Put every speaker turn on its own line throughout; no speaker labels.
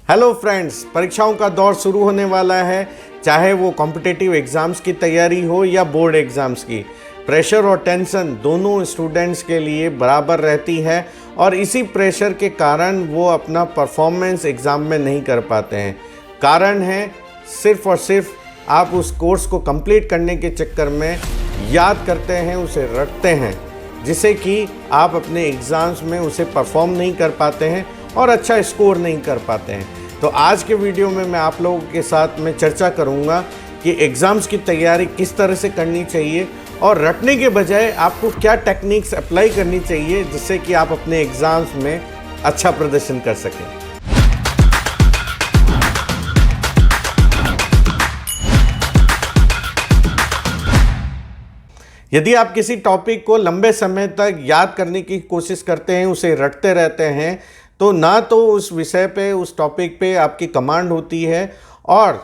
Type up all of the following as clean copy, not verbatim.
Hello friends, परीक्षाओं का दौर शुरू होने वाला है। चाहे वो कॉम्पिटिटिव एग्ज़ाम्स की तैयारी हो या बोर्ड एग्ज़ाम्स की, प्रेशर और टेंशन दोनों स्टूडेंट्स के लिए बराबर रहती है और इसी प्रेशर के कारण वो अपना परफॉर्मेंस एग्ज़ाम में नहीं कर पाते हैं। कारण है सिर्फ़ और सिर्फ आप उस कोर्स को कंप्लीट करने के चक्कर में याद करते हैं, उसे रटते हैं, जिससे कि आप अपने एग्ज़ाम्स में उसे परफॉर्म नहीं कर पाते हैं और अच्छा स्कोर नहीं कर पाते हैं। तो आज के वीडियो में मैं आप लोगों के साथ में चर्चा करूंगा कि एग्ज़ाम्स की तैयारी किस तरह से करनी चाहिए और रटने के बजाय आपको क्या टेक्निक्स अप्लाई करनी चाहिए जिससे कि आप अपने एग्ज़ाम्स में अच्छा प्रदर्शन कर सकें। यदि आप किसी टॉपिक को लंबे समय तक याद करने की कोशिश करते हैं, उसे रटते रहते हैं, तो ना तो उस विषय पे, उस टॉपिक पे आपकी कमांड होती है और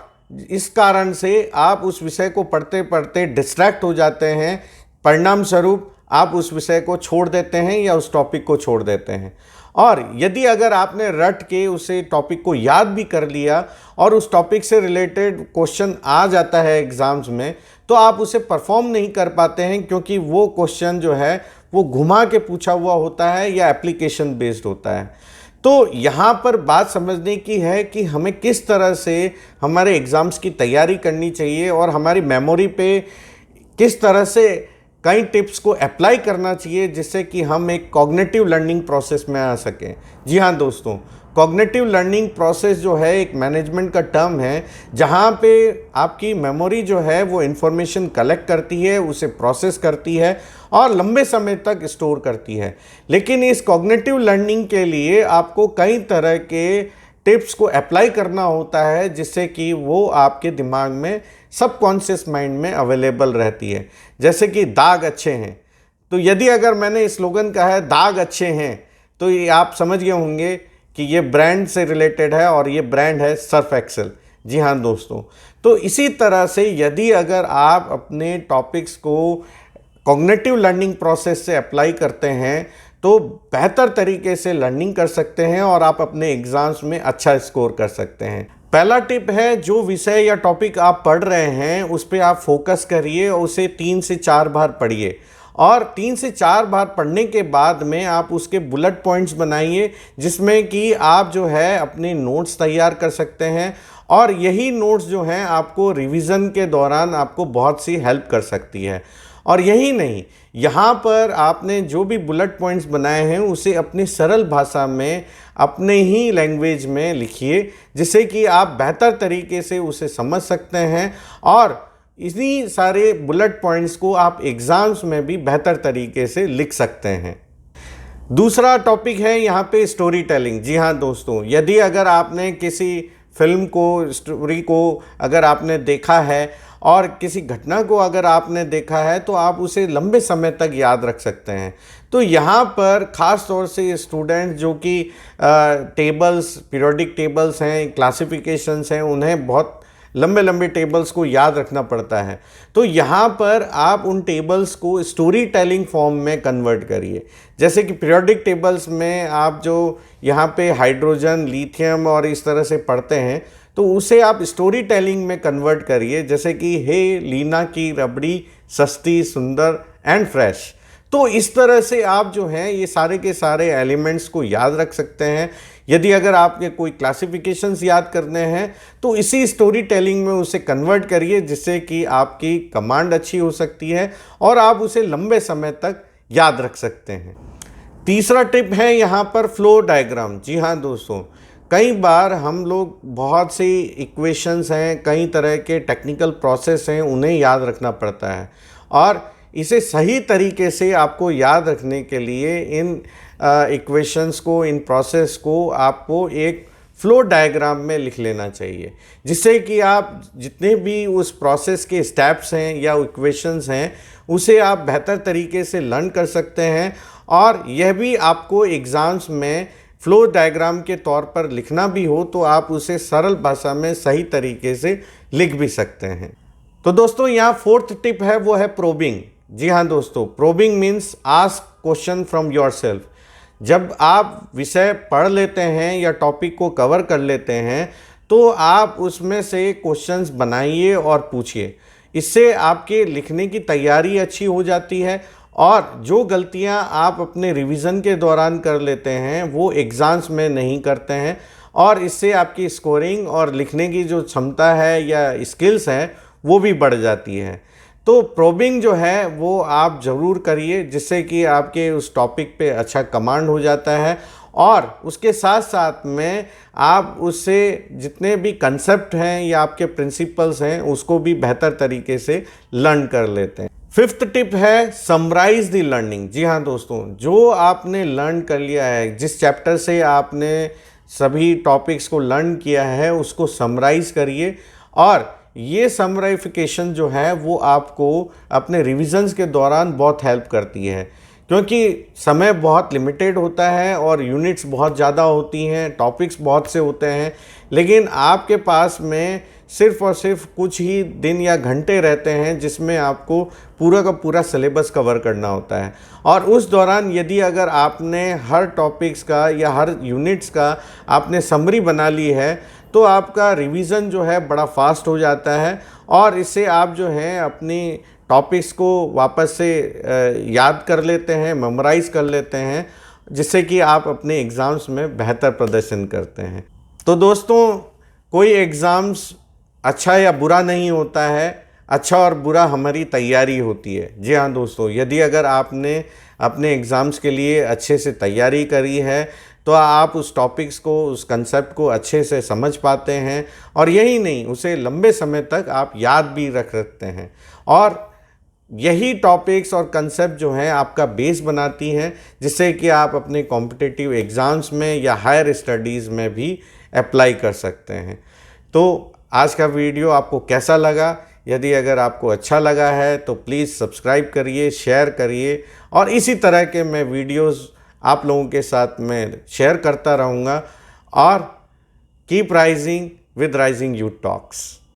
इस कारण से आप उस विषय को पढ़ते पढ़ते डिस्ट्रैक्ट हो जाते हैं। परिणाम स्वरूप आप उस विषय को छोड़ देते हैं या उस टॉपिक को छोड़ देते हैं। और यदि अगर आपने रट के उसे टॉपिक को याद भी कर लिया और उस टॉपिक से रिलेटेड क्वेश्चन आ जाता है एग्ज़ाम्स में, तो आप उसे परफॉर्म नहीं कर पाते हैं, क्योंकि वो क्वेश्चन जो है वो घुमा के पूछा हुआ होता है या एप्लीकेशन बेस्ड होता है। तो यहाँ पर बात समझने की है कि हमें किस तरह से हमारे एग्ज़ाम्स की तैयारी करनी चाहिए और हमारी मेमोरी पे किस तरह से कई टिप्स को अप्लाई करना चाहिए जिससे कि हम एक कॉग्निटिव लर्निंग प्रोसेस में आ सकें। जी हाँ दोस्तों, कॉग्निटिव लर्निंग प्रोसेस जो है एक मैनेजमेंट का टर्म है, जहाँ पे आपकी मेमोरी जो है वो इन्फॉर्मेशन कलेक्ट करती है, उसे प्रोसेस करती है और लंबे समय तक स्टोर करती है। लेकिन इस कॉग्निटिव लर्निंग के लिए आपको कई तरह के टिप्स को अप्लाई करना होता है जिससे कि वो आपके दिमाग में सबकॉन्शियस माइंड में अवेलेबल रहती है। जैसे कि दाग अच्छे हैं, तो यदि अगर मैंने स्लोगन कहा है दाग अच्छे हैं, तो ये आप समझ गए होंगे कि ये ब्रांड से रिलेटेड है और ये ब्रांड है सर्फ एक्सेल। जी हाँ दोस्तों, तो इसी तरह से यदि अगर आप अपने टॉपिक्स को कॉग्निटिव लर्निंग प्रोसेस से अप्लाई करते हैं तो बेहतर तरीके से लर्निंग कर सकते हैं और आप अपने एग्ज़ाम्स में अच्छा स्कोर कर सकते हैं। पहला टिप है, जो विषय या टॉपिक आप पढ़ रहे हैं उस पर आप फोकस करिए और उसे 3 से 4 बार पढ़िए और 3 से 4 बार पढ़ने के बाद में आप उसके बुलेट पॉइंट्स बनाइए जिसमें कि आप जो है अपने नोट्स तैयार कर सकते हैं और यही नोट्स जो हैं आपको रिवीजन के दौरान आपको बहुत सी हेल्प कर सकती है। और यही नहीं, यहाँ पर आपने जो भी बुलेट पॉइंट्स बनाए हैं उसे अपनी सरल भाषा में, अपने ही लैंग्वेज में लिखिए जिससे कि आप बेहतर तरीके से उसे समझ सकते हैं और इन्हीं सारे बुलेट पॉइंट्स को आप एग्ज़ाम्स में भी बेहतर तरीके से लिख सकते हैं। दूसरा टॉपिक है यहाँ पे स्टोरी टेलिंग। जी हाँ दोस्तों, यदि अगर आपने किसी फिल्म को, स्टोरी को अगर आपने देखा है और किसी घटना को अगर आपने देखा है तो आप उसे लंबे समय तक याद रख सकते हैं। तो यहाँ पर ख़ास तौर से स्टूडेंट जो कि टेबल्स, पीरियोडिक टेबल्स हैं, क्लासिफिकेशंस हैं, उन्हें बहुत लंबे लंबे टेबल्स को याद रखना पड़ता है। तो यहाँ पर आप उन टेबल्स को स्टोरी टेलिंग फॉर्म में कन्वर्ट करिए। जैसे कि पीरियोडिक टेबल्स में आप जो यहाँ पे हाइड्रोजन, लिथियम और इस तरह से पढ़ते हैं, तो उसे आप स्टोरी टेलिंग में कन्वर्ट करिए। जैसे कि हे लीना की रबड़ी सस्ती, सुंदर एंड फ्रेश। तो इस तरह से आप जो हैं ये सारे के सारे एलिमेंट्स को याद रख सकते हैं। यदि अगर आपके कोई क्लासिफिकेशंस याद करने हैं तो इसी स्टोरी टेलिंग में उसे कन्वर्ट करिए जिससे कि आपकी कमांड अच्छी हो सकती है और आप उसे लंबे समय तक याद रख सकते हैं। तीसरा टिप है यहाँ पर फ्लो डायग्राम। जी हाँ दोस्तों, कई बार हम लोग बहुत सी इक्वेशंस हैं, कई तरह के टेक्निकल प्रोसेस हैं, उन्हें याद रखना पड़ता है और इसे सही तरीके से आपको याद रखने के लिए इन इक्वेशंस को, इन प्रोसेस को आपको एक फ्लो डायग्राम में लिख लेना चाहिए जिससे कि आप जितने भी उस प्रोसेस के स्टेप्स हैं या इक्वेशंस हैं उसे आप बेहतर तरीके से लर्न कर सकते हैं और यह भी आपको एग्ज़ाम्स में फ्लो डायग्राम के तौर पर लिखना भी हो तो आप उसे सरल भाषा में सही तरीके से लिख भी सकते हैं। तो दोस्तों यहाँ फोर्थ टिप है, वो है प्रोबिंग। जी हाँ दोस्तों, probing means ask question from yourself. जब आप विषय पढ़ लेते हैं या टॉपिक को कवर कर लेते हैं तो आप उसमें से क्वेश्चंस बनाइए और पूछिए। इससे आपके लिखने की तैयारी अच्छी हो जाती है और जो गलतियां आप अपने रिवीजन के दौरान कर लेते हैं वो एग्ज़ाम्स में नहीं करते हैं, और इससे आपकी स्कोरिंग और लिखने की जो क्षमता है या स्किल्स हैं वो भी बढ़ जाती है। तो प्रोबिंग जो है वो आप ज़रूर करिए, जिससे कि आपके उस टॉपिक पे अच्छा कमांड हो जाता है, और उसके साथ साथ में आप उससे जितने भी कंसेप्ट हैं या आपके प्रिंसिपल्स हैं उसको भी बेहतर तरीके से लर्न कर लेते हैं। फिफ्थ टिप है समराइज द लर्निंग। जी हाँ दोस्तों, जो आपने लर्न कर लिया है, जिस चैप्टर से आपने सभी टॉपिक्स को लर्न किया है उसको समराइज करिए, और ये समराइफिकेशन जो है वो आपको अपने रिविजन्स के दौरान बहुत हेल्प करती है, क्योंकि समय बहुत लिमिटेड होता है और यूनिट्स बहुत ज़्यादा होती हैं, टॉपिक्स बहुत से होते हैं, लेकिन आपके पास में सिर्फ़ और सिर्फ कुछ ही दिन या घंटे रहते हैं जिसमें आपको पूरा का पूरा सिलेबस कवर करना होता है। और उस दौरान यदि अगर आपने हर टॉपिक्स का या हर यूनिट्स का आपने समरी बना ली है तो आपका रिवीजन जो है बड़ा फास्ट हो जाता है, और इससे आप जो हैं अपनी टॉपिक्स को वापस से याद कर लेते हैं, मेमोराइज़ कर लेते हैं, जिससे कि आप अपने एग्ज़ाम्स में बेहतर प्रदर्शन करते हैं। तो दोस्तों, कोई एग्ज़ाम्स अच्छा या बुरा नहीं होता है, अच्छा और बुरा हमारी तैयारी होती है। जी हाँ दोस्तों, यदि अगर आपने अपने एग्ज़ाम्स के लिए अच्छे से तैयारी करी है तो आप उस टॉपिक्स को, उस कंसेप्ट को अच्छे से समझ पाते हैं, और यही नहीं, उसे लंबे समय तक आप याद भी रख सकते हैं, और यही टॉपिक्स और कंसेप्ट जो हैं आपका बेस बनाती हैं, जिससे कि आप अपने कॉम्पिटिटिव एग्ज़ाम्स में या हायर स्टडीज़ में भी अप्लाई कर सकते हैं। तो आज का वीडियो आपको कैसा लगा? यदि अगर आपको अच्छा लगा है तो प्लीज़ सब्सक्राइब करिए, शेयर करिए, और इसी तरह के मैं वीडियोज़ आप लोगों के साथ मैं शेयर करता रहूँगा। और keep rising with rising youth talks.